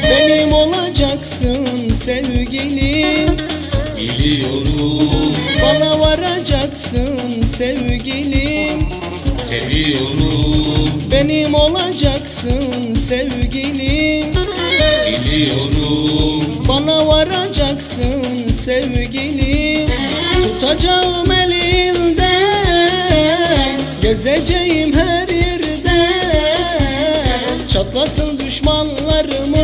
Benim olacaksın sevgilim, Biliyorum, bana varacaksın sevgilim. seviyorum, Benim olacaksın sevgilim, biliyorum, bana varacaksın sevgilim. Tutacağım elinden, gezeceğim her yerde. Çatlasın düşmanlarımız,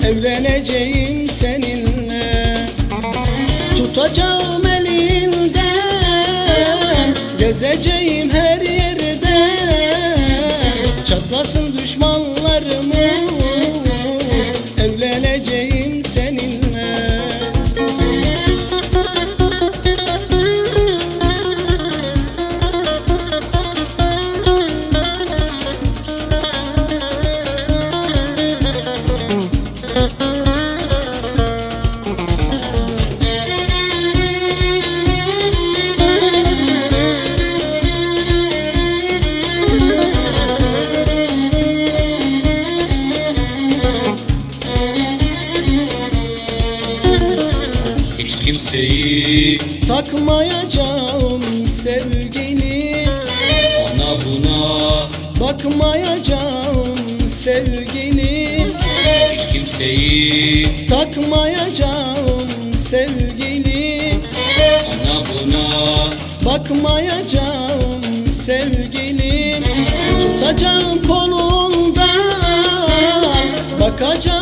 evleneceğim seninle. Tutacağım elinden, gezeceğim her yerde. Çatlasın düşmanlarımız, evleneceğim seninle. hiç kimseyi Takmayacağım sevgilim, ona buna, bakmayacağım sevgilim. hiç kimseyi Takmayacağım sevgilim, ona buna, bakmayacağım sevgilim. Tutacağım kolundan, bakacağım